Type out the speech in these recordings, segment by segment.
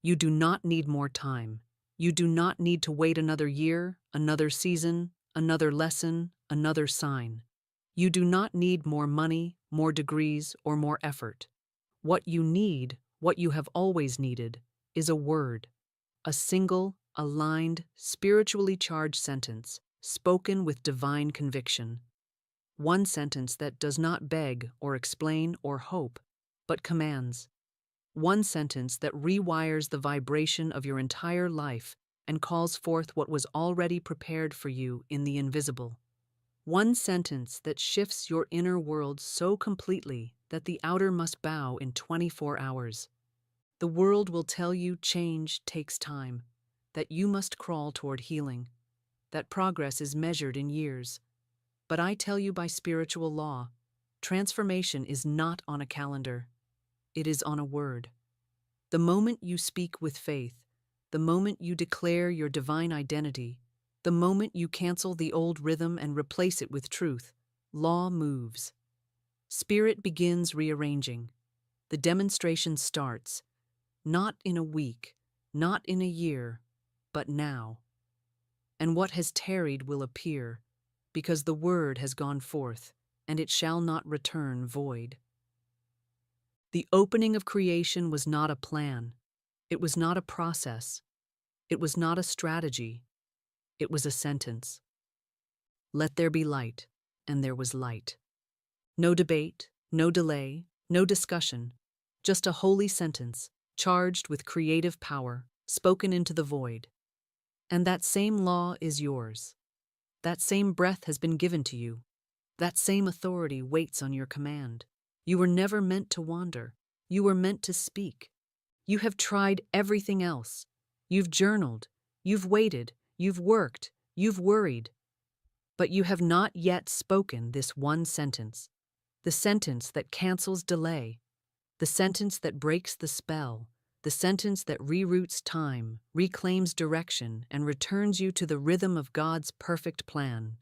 You do not need more time. You do not need to wait another year, another season, another lesson, another sign. You do not need more money, more degrees, or more effort. What you need, what you have always needed, is a word, a single, aligned, spiritually charged sentence, spoken with divine conviction. One sentence that does not beg or explain or hope, but commands. One sentence that rewires the vibration of your entire life and calls forth what was already prepared for you in the invisible. One sentence that shifts your inner world so completely that the outer must bow in 24 hours. The world will tell you change takes time, that you must crawl toward healing, that progress is measured in years. But I tell you by spiritual law, transformation is not on a calendar. It is on a word. The moment you speak with faith, the moment you declare your divine identity, the moment you cancel the old rhythm and replace it with truth, law moves. Spirit begins rearranging. The demonstration starts, not in a week, not in a year, but now. And what has tarried will appear, because the word has gone forth, and it shall not return void. The opening of creation was not a plan. It was not a process. It was not a strategy. It was a sentence. Let there be light, and there was light. No debate, no delay, no discussion, just a holy sentence, charged with creative power, spoken into the void. And that same law is yours. That same breath has been given to you. That same authority waits on your command. You were never meant to wander. You were meant to speak. You have tried everything else. You've journaled. You've waited. You've worked. You've worried. But you have not yet spoken this one sentence. The sentence that cancels delay. The sentence that breaks the spell. The sentence that reroutes time, reclaims direction, and returns you to the rhythm of God's perfect plan.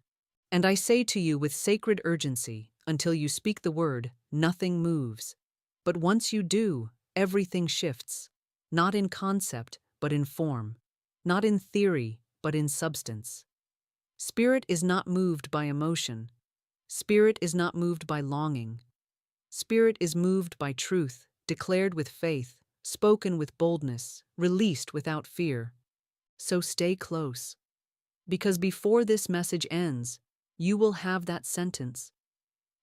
And I say to you with sacred urgency, until you speak the word, nothing moves. But once you do, everything shifts, not in concept, but in form, not in theory, but in substance. Spirit is not moved by emotion. Spirit is not moved by longing. Spirit is moved by truth, declared with faith, spoken with boldness, released without fear. So stay close, because before this message ends, you will have that sentence.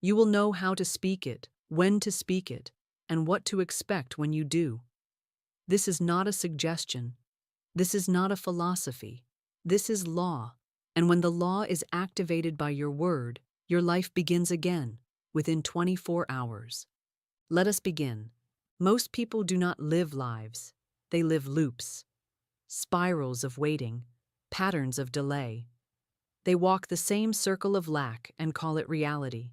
You will know how to speak it, when to speak it, and what to expect when you do. This is not a suggestion. This is not a philosophy. This is law. And when the law is activated by your word, your life begins again, within 24 hours. Let us begin. Most people do not live lives. They live loops, spirals of waiting, patterns of delay. They walk the same circle of lack and call it reality.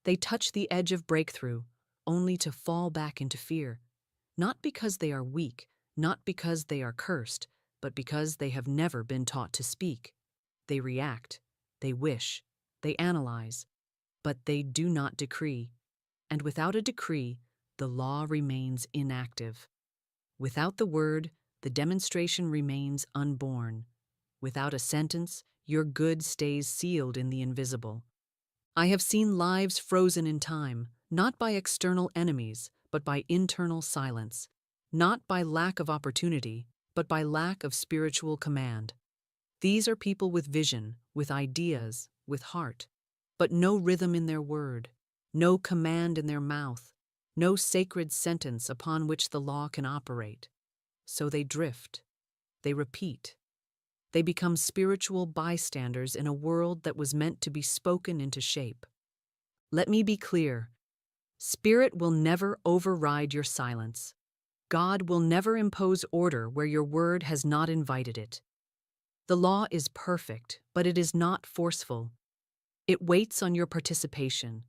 They touch the edge of breakthrough, only to fall back into fear, not because they are weak, not because they are cursed, but because they have never been taught to speak. They react, they wish, they analyze, but they do not decree. And without a decree, the law remains inactive. Without the word, the demonstration remains unborn. Without a sentence, your good stays sealed in the invisible. I have seen lives frozen in time, not by external enemies, but by internal silence, not by lack of opportunity, but by lack of spiritual command. These are people with vision, with ideas, with heart, but no rhythm in their word, no command in their mouth, no sacred sentence upon which the law can operate. So they drift, they repeat. They become spiritual bystanders in a world that was meant to be spoken into shape. Let me be clear. Spirit will never override your silence. God will never impose order where your word has not invited it. The law is perfect, but it is not forceful. It waits on your participation.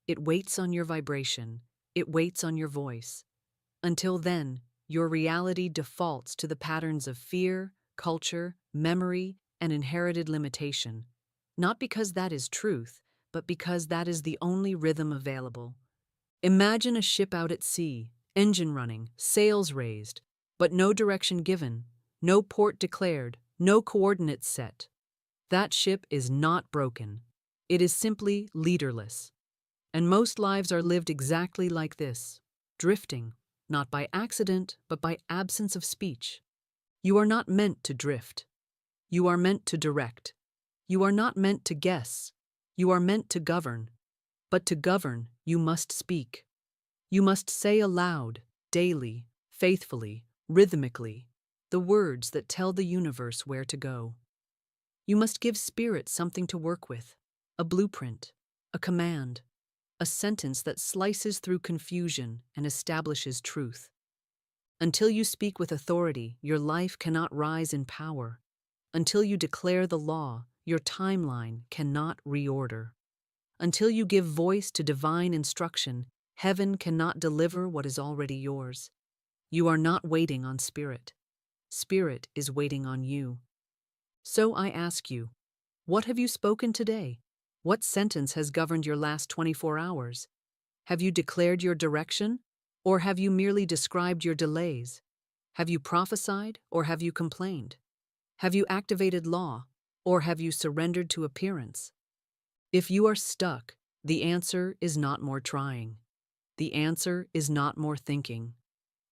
It waits on your vibration. It waits on your voice. Until then, your reality defaults to the patterns of fear, culture, memory, and inherited limitation. Not because that is truth, but because that is the only rhythm available. Imagine a ship out at sea, engine running, sails raised, but no direction given, no port declared, no coordinates set. That ship is not broken. It is simply leaderless. And most lives are lived exactly like this, drifting, not by accident, but by absence of speech. You are not meant to drift. You are meant to direct. You are not meant to guess. You are meant to govern. But to govern, you must speak. You must say aloud, daily, faithfully, rhythmically, the words that tell the universe where to go. You must give spirit something to work with, a blueprint, a command, a sentence that slices through confusion and establishes truth. Until you speak with authority, your life cannot rise in power. Until you declare the law, your timeline cannot reorder. Until you give voice to divine instruction, heaven cannot deliver what is already yours. You are not waiting on spirit. Spirit is waiting on you. So I ask you, what have you spoken today? What sentence has governed your last 24 hours? Have you declared your direction, or have you merely described your delays? Have you prophesied, or have you complained? Have you activated law, or have you surrendered to appearance? If you are stuck, the answer is not more trying. The answer is not more thinking.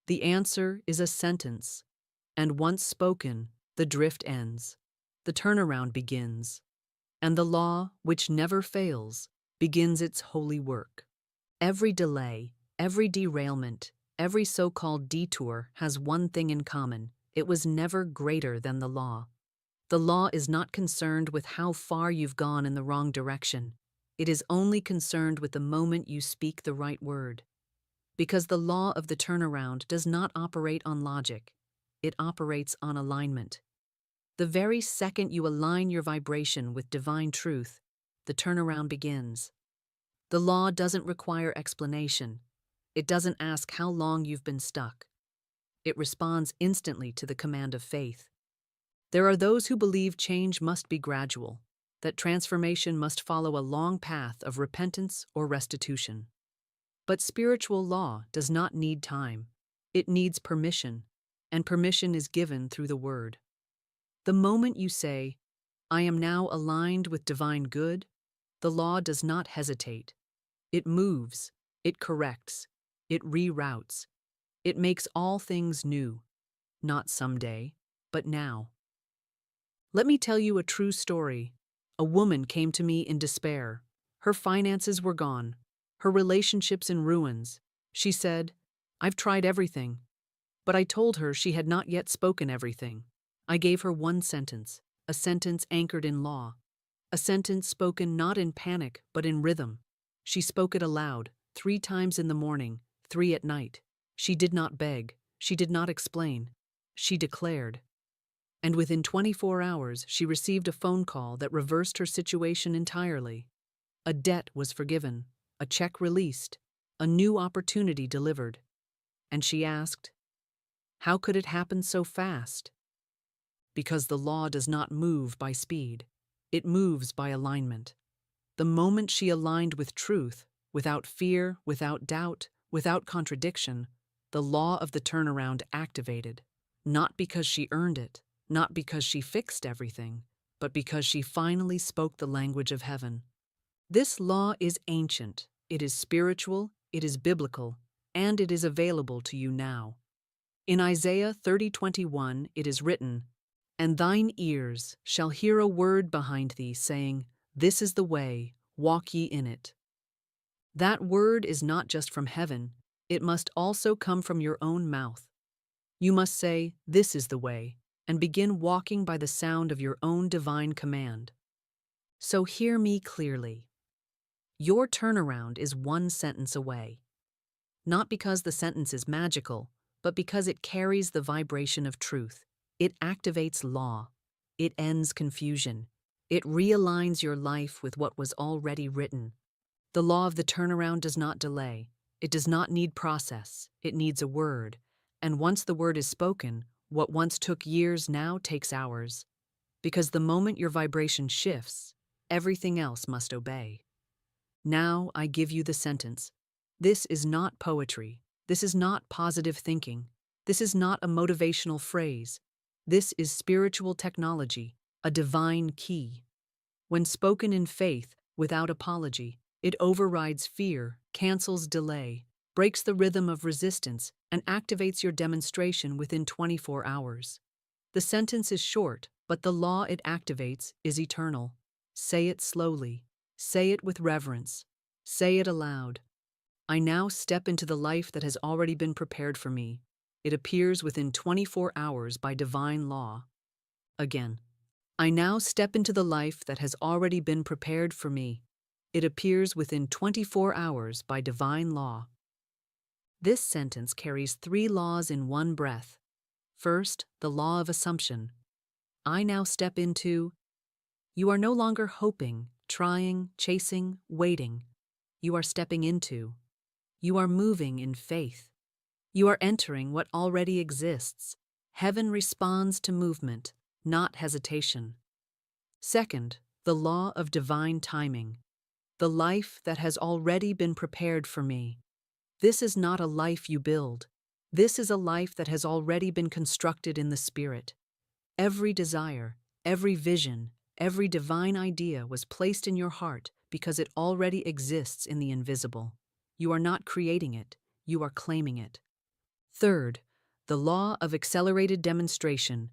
The answer is a sentence, and once spoken, the drift ends. The turnaround begins, and the law, which never fails, begins its holy work. Every delay, every derailment, every so-called detour has one thing in common: it was never greater than the law. The law is not concerned with how far you've gone in the wrong direction. It is only concerned with the moment you speak the right word. Because the law of the turnaround does not operate on logic. It operates on alignment. The very second you align your vibration with divine truth, the turnaround begins. The law doesn't require explanation. It doesn't ask how long you've been stuck. It responds instantly to the command of faith. There are those who believe change must be gradual, that transformation must follow a long path of repentance or restitution. But spiritual law does not need time. It needs permission, and permission is given through the word. The moment you say, "I am now aligned with divine good," the law does not hesitate. It moves, it corrects, it reroutes. It makes all things new, not someday, but now. Let me tell you a true story. A woman came to me in despair. Her finances were gone, her relationships in ruins. She said, "I've tried everything." But I told her she had not yet spoken everything. I gave her one sentence, a sentence anchored in law, a sentence spoken not in panic but in rhythm. She spoke it aloud, 3 times in the morning, 3 at night. She did not beg, she did not explain. She declared. And within 24 hours, she received a phone call that reversed her situation entirely. A debt was forgiven, a check released, a new opportunity delivered. And she asked, how could it happen so fast? Because the law does not move by speed. It moves by alignment. The moment she aligned with truth, without fear, without doubt, without contradiction, the law of the turnaround activated, not because she earned it, not because she fixed everything, but because she finally spoke the language of heaven. This law is ancient, it is spiritual, it is biblical, and it is available to you now. In Isaiah 30:21 it is written, "And thine ears shall hear a word behind thee, saying, This is the way, walk ye in it." That word is not just from heaven, it must also come from your own mouth. You must say, "This is the way," and begin walking by the sound of your own divine command. So hear me clearly. Your turnaround is one sentence away. Not because the sentence is magical, but because it carries the vibration of truth. It activates law. It ends confusion. It realigns your life with what was already written. The law of the turnaround does not delay. It does not need process. It needs a word. And once the word is spoken, what once took years now takes hours. Because the moment your vibration shifts, everything else must obey. Now I give you the sentence. This is not poetry. This is not positive thinking. This is not a motivational phrase. This is spiritual technology, a divine key. When spoken in faith, without apology, it overrides fear, cancels delay, breaks the rhythm of resistance, and activates your demonstration within 24 hours. The sentence is short, but the law it activates is eternal. Say it slowly. Say it with reverence. Say it aloud. I now step into the life that has already been prepared for me. It appears within 24 hours by divine law. Again. I now step into the life that has already been prepared for me. It appears within 24 hours by divine law. This sentence carries 3 laws in one breath. First, the law of assumption. I now step into. You are no longer hoping, trying, chasing, waiting. You are stepping into. You are moving in faith. You are entering what already exists. Heaven responds to movement, not hesitation. Second, the law of divine timing. The life that has already been prepared for me. This is not a life you build. This is a life that has already been constructed in the Spirit. Every desire, every vision, every divine idea was placed in your heart because it already exists in the invisible. You are not creating it, you are claiming it. Third, the law of accelerated demonstration.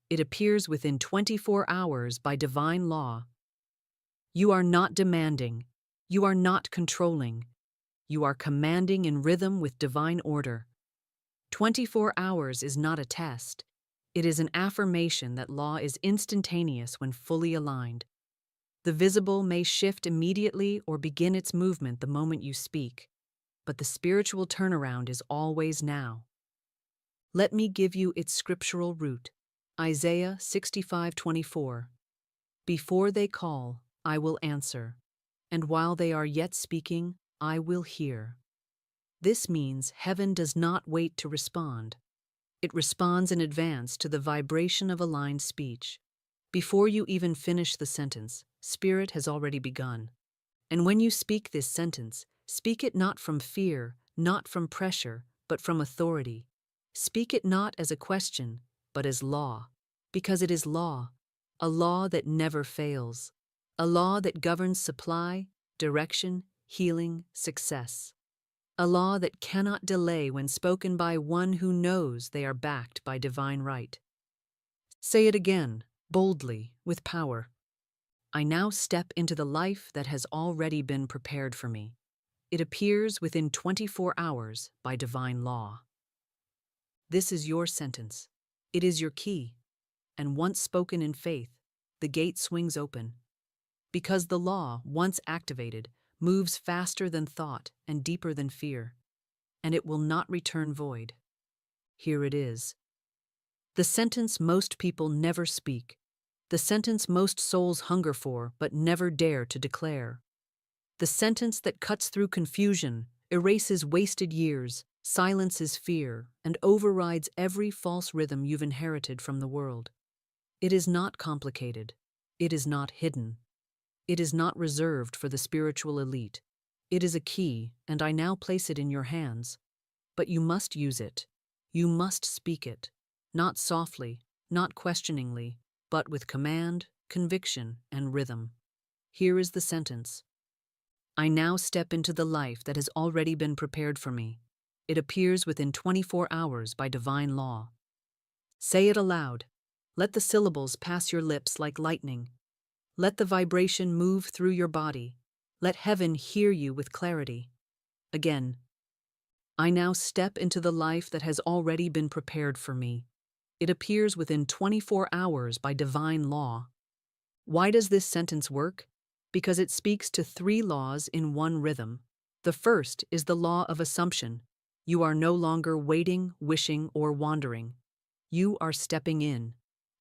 It appears within 24 hours by divine law. You are not demanding. You are not controlling. You are commanding in rhythm with divine order. 24 hours is not a test. It is an affirmation that law is instantaneous when fully aligned. The visible may shift immediately or begin its movement the moment you speak, but the spiritual turnaround is always now. Let me give you its scriptural root. Isaiah 65:24. Before they call, I will answer, and while they are yet speaking, I will hear. This means heaven does not wait to respond. It responds in advance to the vibration of aligned speech. Before you even finish the sentence, Spirit has already begun. And when you speak this sentence, speak it not from fear, not from pressure, but from authority. Speak it not as a question, but as law, because it is law, a law that never fails, a law that governs supply, direction, healing, success, a law that cannot delay when spoken by one who knows they are backed by divine right. Say it again, boldly, with power. I now step into the life that has already been prepared for me. It appears within 24 hours by divine law. This is your sentence. It is your key. And once spoken in faith, the gate swings open. Because the law, once activated, moves faster than thought and deeper than fear, and it will not return void. Here it is. The sentence most people never speak. The sentence most souls hunger for but never dare to declare. The sentence that cuts through confusion, erases wasted years, silences fear, and overrides every false rhythm you've inherited from the world. It is not complicated. It is not hidden. It is not reserved for the spiritual elite. It is a key, and I now place it in your hands. But you must use it. You must speak it. Not softly, not questioningly, but with command, conviction, and rhythm. Here is the sentence. I now step into the life that has already been prepared for me. It appears within 24 hours by divine law. Say it aloud. Let the syllables pass your lips like lightning. Let the vibration move through your body. Let heaven hear you with clarity. Again. I now step into the life that has already been prepared for me. It appears within 24 hours by divine law. Why does this sentence work? Because it speaks to 3 laws in one rhythm. The first is the law of assumption. You are no longer waiting, wishing, or wandering. You are stepping in.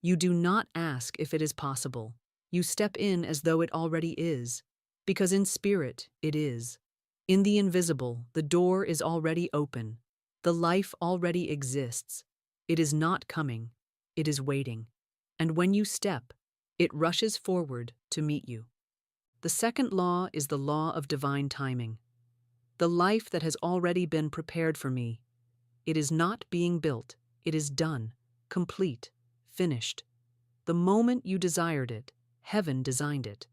You do not ask if it is possible. You step in as though it already is, because in spirit it is. In the invisible, the door is already open. The life already exists. It is not coming. It is waiting. And when you step, it rushes forward to meet you. The second law is the law of divine timing. The life that has already been prepared for me. It is not being built. It is done, complete, finished. The moment you desired it, heaven designed it.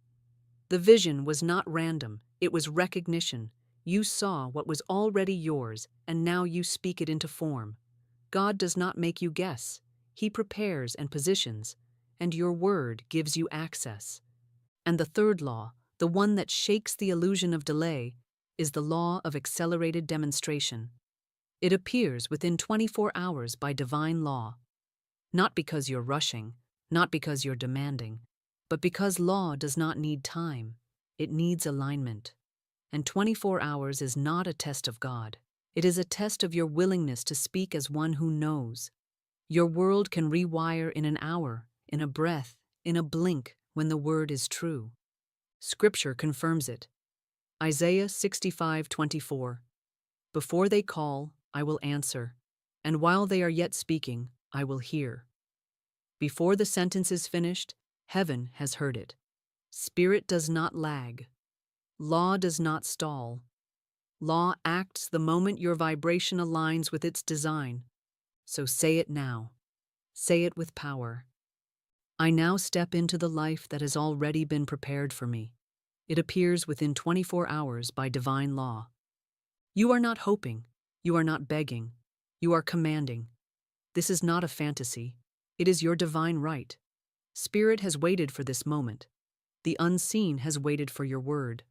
The vision was not random, it was recognition. You saw what was already yours, and now you speak it into form. God does not make you guess. He prepares and positions, and your word gives you access. And the third law, the one that shakes the illusion of delay, is the law of accelerated demonstration. It appears within 24 hours by divine law. Not because you're rushing, not because you're demanding, but because law does not need time. It needs alignment. And 24 hours is not a test of God. It is a test of your willingness to speak as one who knows. Your world can rewire in an hour, in a breath, in a blink, when the word is true. Scripture confirms it. Isaiah 65:24. Before they call, I will answer, and while they are yet speaking, I will hear. Before the sentence is finished, heaven has heard it. Spirit does not lag. Law does not stall. Law acts the moment your vibration aligns with its design. So say it now. Say it with power. I now step into the life that has already been prepared for me. It appears within 24 hours by divine law. You are not hoping. You are not begging. You are commanding. This is not a fantasy. It is your divine right. Spirit has waited for this moment. The unseen has waited for your word.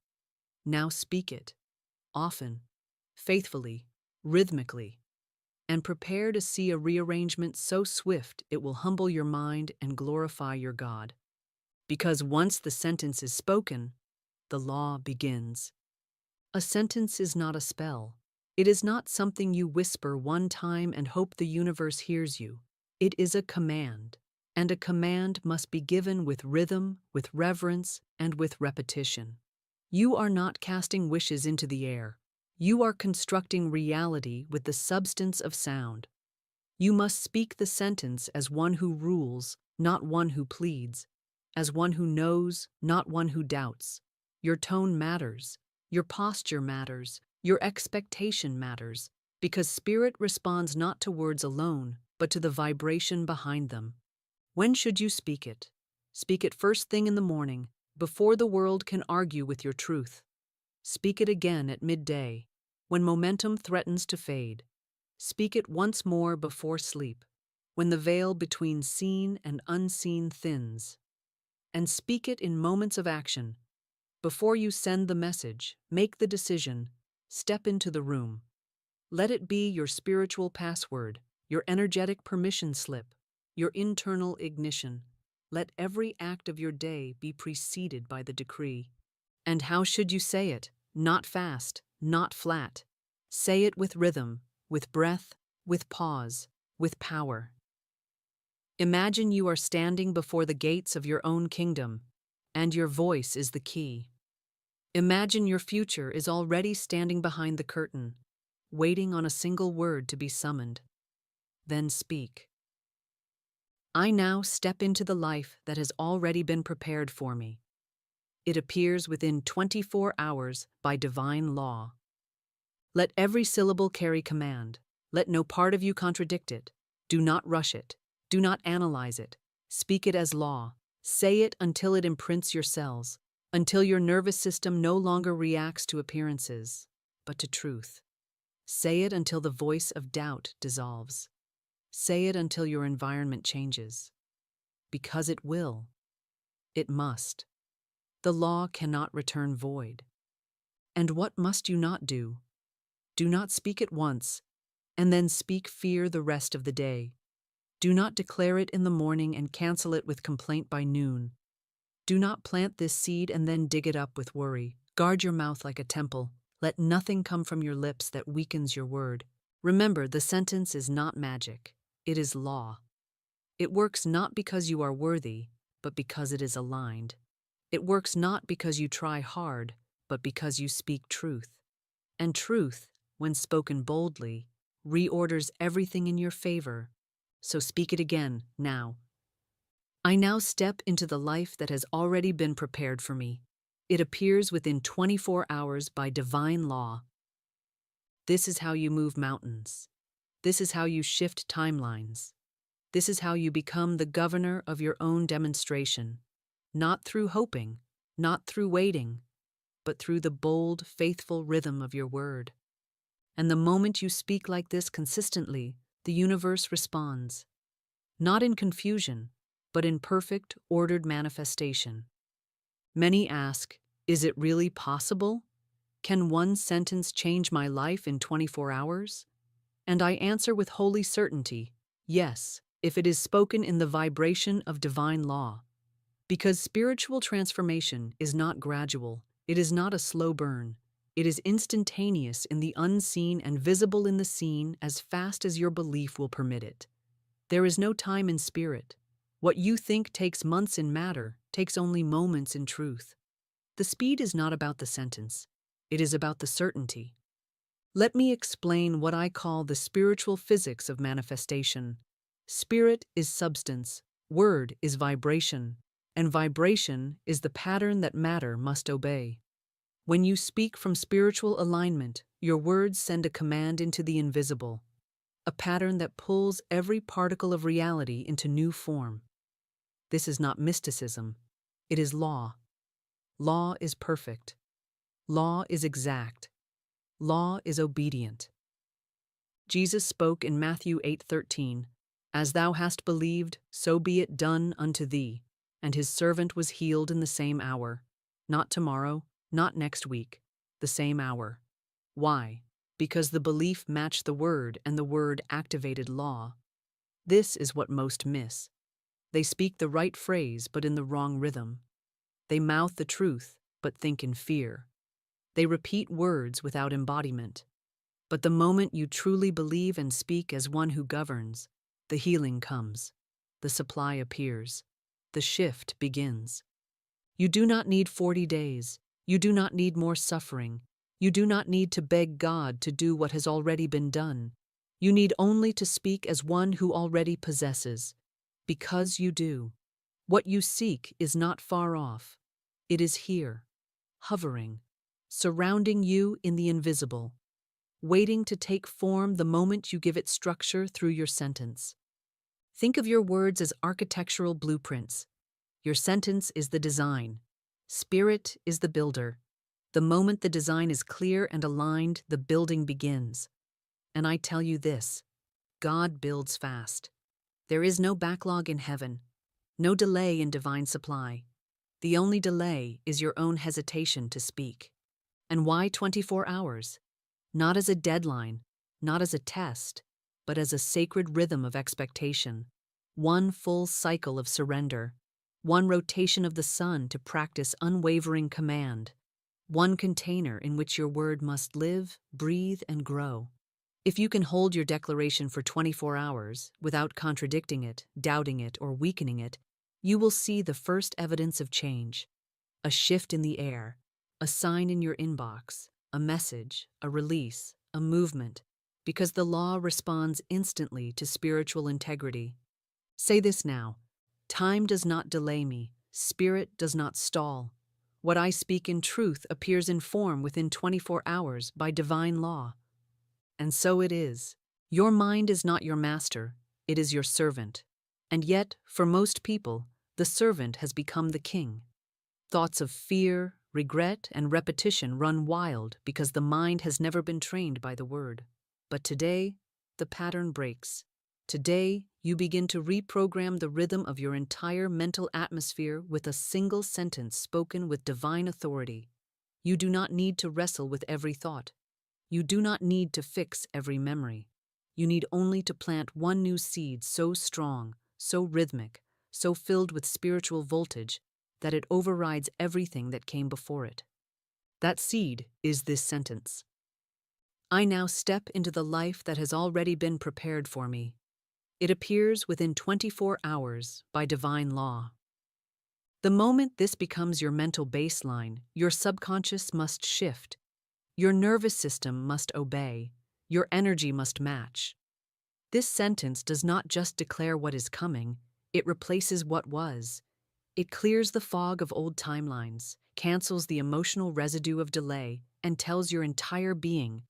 Now speak it, often, faithfully, rhythmically, and prepare to see a rearrangement so swift it will humble your mind and glorify your God. Because once the sentence is spoken, the law begins. A sentence is not a spell. It is not something you whisper one time and hope the universe hears you. It is a command, and a command must be given with rhythm, with reverence, and with repetition. You are not casting wishes into the air. You are constructing reality with the substance of sound. You must speak the sentence as one who rules, not one who pleads, as one who knows, not one who doubts. Your tone matters. Your posture matters. Your expectation matters, because spirit responds not to words alone, but to the vibration behind them. When should you speak it? Speak it first thing in the morning, before the world can argue with your truth. Speak it again at midday, when momentum threatens to fade. Speak it once more before sleep, when the veil between seen and unseen thins. And speak it in moments of action. Before you send the message, make the decision, step into the room. Let it be your spiritual password, your energetic permission slip, your internal ignition. Let every act of your day be preceded by the decree. And how should you say it? Not fast, not flat. Say it with rhythm, with breath, with pause, with power. Imagine you are standing before the gates of your own kingdom, and your voice is the key. Imagine your future is already standing behind the curtain, waiting on a single word to be summoned. Then speak. I now step into the life that has already been prepared for me. It appears within 24 hours by divine law. Let every syllable carry command. Let no part of you contradict it. Do not rush it. Do not analyze it. Speak it as law. Say it until it imprints your cells, until your nervous system no longer reacts to appearances, but to truth. Say it until the voice of doubt dissolves. Say it until your environment changes. Because it will. It must. The law cannot return void. And what must you not do? Do not speak it once, and then speak fear the rest of the day. Do not declare it in the morning and cancel it with complaint by noon. Do not plant this seed and then dig it up with worry. Guard your mouth like a temple. Let nothing come from your lips that weakens your word. Remember, the sentence is not magic. It is law. It works not because you are worthy, but because it is aligned. It works not because you try hard, but because you speak truth. And truth, when spoken boldly, reorders everything in your favor. So speak it again, now. I now step into the life that has already been prepared for me. It appears within 24 hours by divine law. This is how you move mountains. This is how you shift timelines. This is how you become the governor of your own demonstration. Not through hoping, not through waiting, but through the bold, faithful rhythm of your word. And the moment you speak like this consistently, the universe responds. Not in confusion, but in perfect, ordered manifestation. Many ask, is it really possible? Can one sentence change my life in 24 hours? And I answer with holy certainty, yes, if it is spoken in the vibration of divine law. Because spiritual transformation is not gradual, it is not a slow burn. It is instantaneous in the unseen and visible in the seen as fast as your belief will permit it. There is no time in spirit. What you think takes months in matter takes only moments in truth. The speed is not about the sentence. It is about the certainty. Let me explain what I call the spiritual physics of manifestation. Spirit is substance, word is vibration, and vibration is the pattern that matter must obey. When you speak from spiritual alignment, your words send a command into the invisible, a pattern that pulls every particle of reality into new form. This is not mysticism, it is law. Law is perfect. Law is exact. Law is obedient. Jesus spoke in Matthew 8:13, "As thou hast believed, so be it done unto thee." And his servant was healed in the same hour. Not tomorrow, not next week, the same hour. Why? Because the belief matched the word and the word activated law. This is what most miss. They speak the right phrase but in the wrong rhythm. They mouth the truth but think in fear. They repeat words without embodiment. But the moment you truly believe and speak as one who governs, the healing comes. The supply appears. The shift begins. You do not need 40 days. You do not need more suffering. You do not need to beg God to do what has already been done. You need only to speak as one who already possesses. Because you do. What you seek is not far off. It is here, hovering, surrounding you in the invisible, waiting to take form the moment you give it structure through your sentence. Think of your words as architectural blueprints. Your sentence is the design. Spirit is the builder. The moment the design is clear and aligned, the building begins. And I tell you this, God builds fast. There is no backlog in heaven, no delay in divine supply. The only delay is your own hesitation to speak. And why 24 hours? Not as a deadline, not as a test, but as a sacred rhythm of expectation. One full cycle of surrender. One rotation of the sun to practice unwavering command. One container in which your word must live, breathe, and grow. If you can hold your declaration for 24 hours without contradicting it, doubting it, or weakening it, you will see the first evidence of change. A shift in the air, a sign in your inbox, a message, a release, a movement, because the law responds instantly to spiritual integrity. Say this now. Time does not delay me. Spirit does not stall. What I speak in truth appears in form within 24 hours by divine law. And so it is. Your mind is not your master, it is your servant. And yet, for most people, the servant has become the king. Thoughts of fear, regret, and repetition run wild because the mind has never been trained by the word. But today, the pattern breaks. Today, you begin to reprogram the rhythm of your entire mental atmosphere with a single sentence spoken with divine authority. You do not need to wrestle with every thought. You do not need to fix every memory. You need only to plant one new seed so strong, so rhythmic, so filled with spiritual voltage that it overrides everything that came before it. That seed is this sentence. I now step into the life that has already been prepared for me. It appears within 24 hours by divine law. The moment this becomes your mental baseline, your subconscious must shift. Your nervous system must obey. Your energy must match. This sentence does not just declare what is coming, it replaces what was. It clears the fog of old timelines, cancels the emotional residue of delay, and tells your entire being,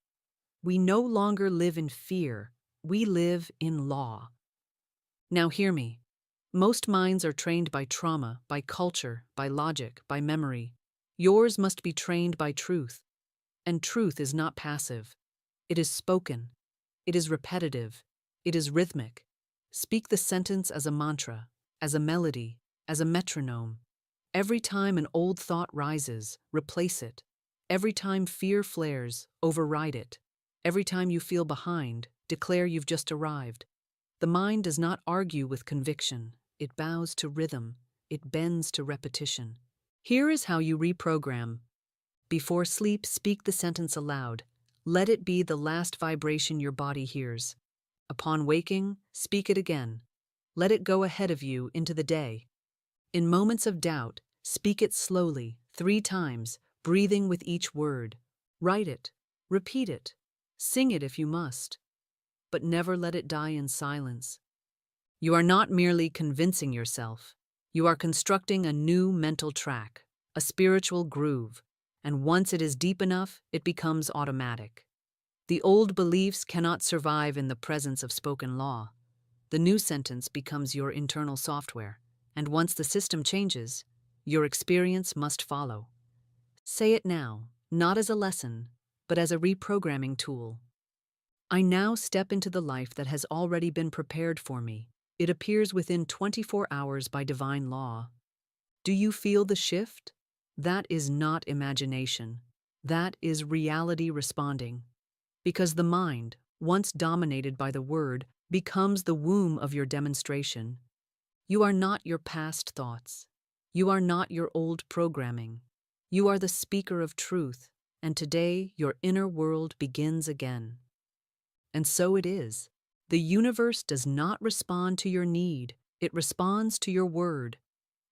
we no longer live in fear, We live in law. Now hear me. Most minds are trained by trauma, by culture, by logic, by memory. Yours must be trained by truth. And truth is not passive. It is spoken. It is repetitive. It is rhythmic. Speak the sentence as a mantra, as a melody, as a metronome. Every time an old thought rises, replace it. Every time fear flares, override it. Every time you feel behind, declare you've just arrived. The mind does not argue with conviction. It bows to rhythm. It bends to repetition. Here is how you reprogram. Before sleep, speak the sentence aloud. Let it be the last vibration your body hears. Upon waking, speak it again. Let it go ahead of you into the day. In moments of doubt, speak it slowly, 3 times, breathing with each word. Write it. Repeat it. Sing it if you must. But never let it die in silence. You are not merely convincing yourself. You are constructing a new mental track, a spiritual groove, and once it is deep enough, it becomes automatic. The old beliefs cannot survive in the presence of spoken law. The new sentence becomes your internal software, and once the system changes, your experience must follow. Say it now, not as a lesson, but as a reprogramming tool. I now step into the life that has already been prepared for me. It appears within 24 hours by divine law. Do you feel the shift? That is not imagination. That is reality responding. Because the mind, once dominated by the word, becomes the womb of your demonstration. You are not your past thoughts. You are not your old programming. You are the speaker of truth, and today your inner world begins again. And so it is. The universe does not respond to your need, it responds to your word.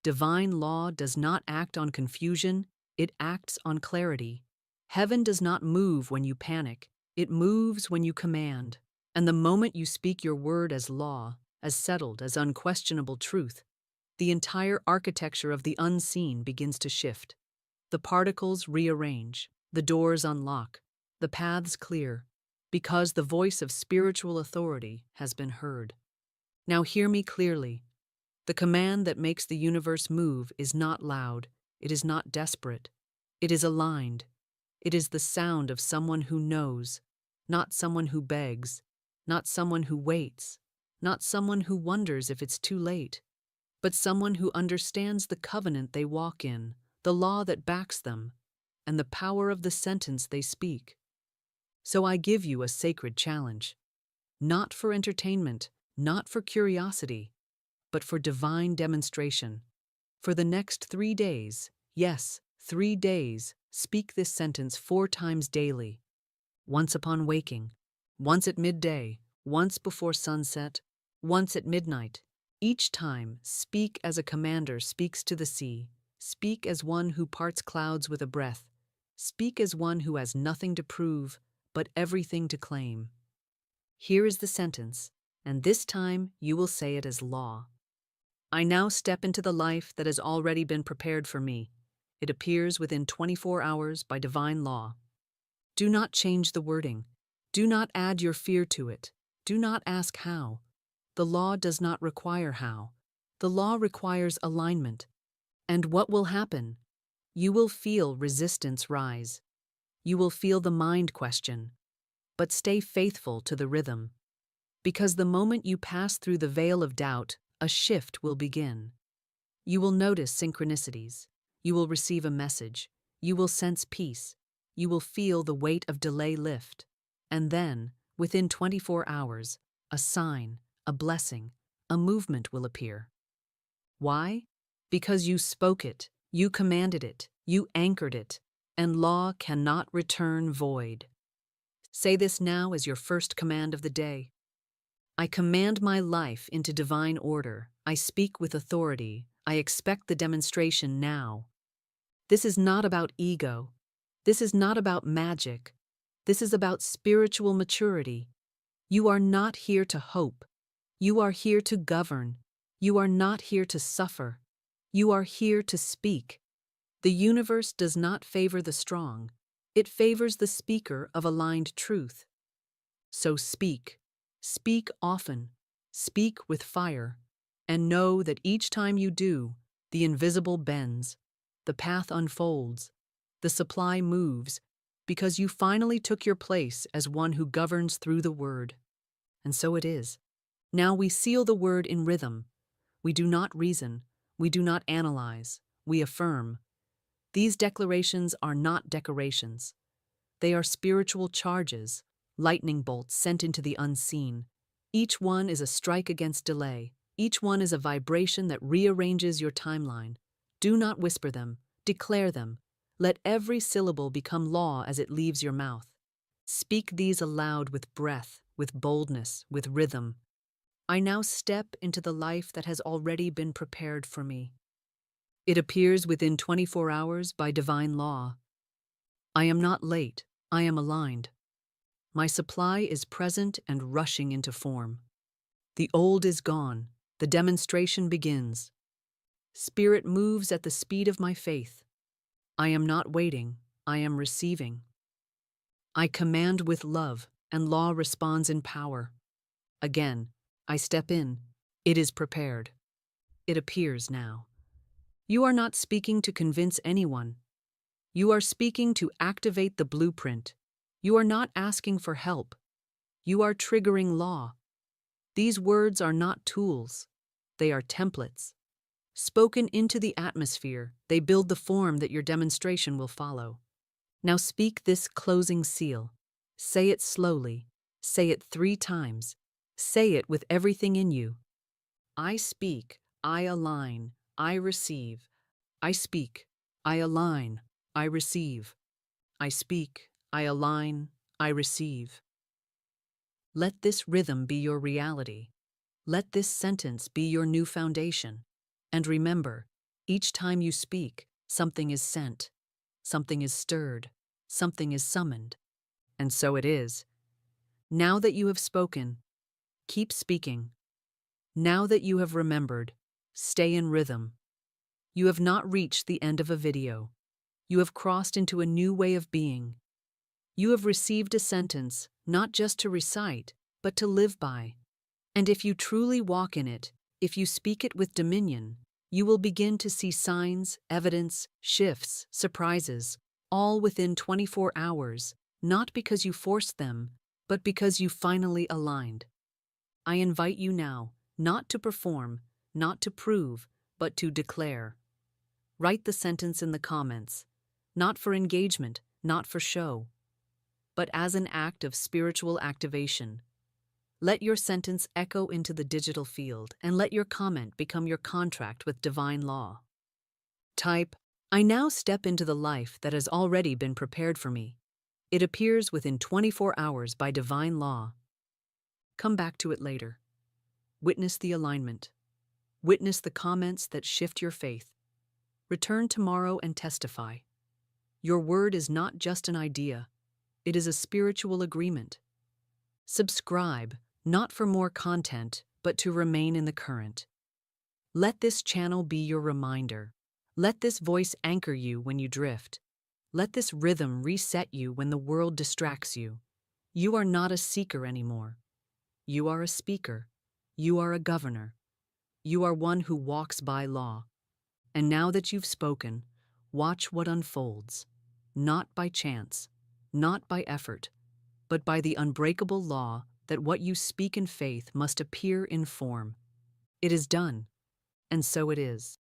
Divine law does not act on confusion, it acts on clarity. Heaven does not move when you panic, it moves when you command. And the moment you speak your word as law, as settled, as unquestionable truth, the entire architecture of the unseen begins to shift. The particles rearrange, the doors unlock, the paths clear, because the voice of spiritual authority has been heard. Now hear me clearly. The command that makes the universe move is not loud, it is not desperate, it is aligned. It is the sound of someone who knows, not someone who begs, not someone who waits, not someone who wonders if it's too late, but someone who understands the covenant they walk in, the law that backs them, and the power of the sentence they speak. So I give you a sacred challenge, not for entertainment, not for curiosity, but for divine demonstration. For the next 3 days, yes, 3 days, speak this sentence 4 times daily. Once upon waking, once at midday, once before sunset, once at midnight. Each time, speak as a commander speaks to the sea. Speak as one who parts clouds with a breath. Speak as one who has nothing to prove, but everything to claim. Here is the sentence, and this time you will say it as law. I now step into the life that has already been prepared for me. It appears within 24 hours by divine law. Do not change the wording. Do not add your fear to it. Do not ask how. The law does not require how. The law requires alignment. And what will happen? You will feel resistance rise. You will feel the mind question. But stay faithful to the rhythm. Because the moment you pass through the veil of doubt, a shift will begin. You will notice synchronicities. You will receive a message. You will sense peace. You will feel the weight of delay lift. And then, within 24 hours, a sign, a blessing, a movement will appear. Why? Because you spoke it, you commanded it, you anchored it, and law cannot return void. Say this now as your first command of the day. I command my life into divine order. I speak with authority. I expect the demonstration now. This is not about ego. This is not about magic. This is about spiritual maturity. You are not here to hope. You are here to govern. You are not here to suffer. You are here to speak. The universe does not favor the strong. It favors the speaker of aligned truth. So speak. Speak often, speak with fire, and know that each time you do, the invisible bends, the path unfolds, the supply moves, because you finally took your place as one who governs through the word. And so it is. Now we seal the word in rhythm. We do not reason, we do not analyze, we affirm. These declarations are not decorations. They are spiritual charges, lightning bolts sent into the unseen. Each one is a strike against delay. Each one is a vibration that rearranges your timeline. Do not whisper them, declare them. Let every syllable become law as it leaves your mouth. Speak these aloud with breath, with boldness, with rhythm. I now step into the life that has already been prepared for me. It appears within 24 hours by divine law. I am not late, I am aligned. My supply is present and rushing into form. The old is gone, the demonstration begins. Spirit moves at the speed of my faith. I am not waiting, I am receiving. I command with love, and law responds in power. Again, I step in. It is prepared. It appears now. You are not speaking to convince anyone. You are speaking to activate the blueprint. You are not asking for help. You are triggering law. These words are not tools. They are templates. Spoken into the atmosphere, they build the form that your demonstration will follow. Now speak this closing seal. Say it slowly. Say it 3 times. Say it with everything in you. I speak, I align, I receive. I speak, I align, I receive. I speak, I align, I receive. Let this rhythm be your reality. Let this sentence be your new foundation. And remember, each time you speak, something is sent, something is stirred, something is summoned. And so it is. Now that you have spoken, keep speaking. Now that you have remembered, stay in rhythm. You have not reached the end of a video. You have crossed into a new way of being. You have received a sentence, not just to recite, but to live by. And if you truly walk in it, if you speak it with dominion, you will begin to see signs, evidence, shifts, surprises, all within 24 hours, not because you forced them, but because you finally aligned. I invite you now, not to perform, not to prove, but to declare. Write the sentence in the comments, not for engagement, not for show, but as an act of spiritual activation. Let your sentence echo into the digital field, and let your comment become your contract with divine law. Type, I now step into the life that has already been prepared for me. It appears within 24 hours by divine law. Come back to it later. Witness the alignment. Witness the comments that shift your faith. Return tomorrow and testify. Your word is not just an idea. It is a spiritual agreement. Subscribe, not for more content, but to remain in the current. Let this channel be your reminder. Let this voice anchor you when you drift. Let this rhythm reset you when the world distracts you. You are not a seeker anymore. You are a speaker. You are a governor. You are one who walks by law. And now that you've spoken, watch what unfolds. Not by chance, not by effort, but by the unbreakable law that what you speak in faith must appear in form. It is done, and so it is.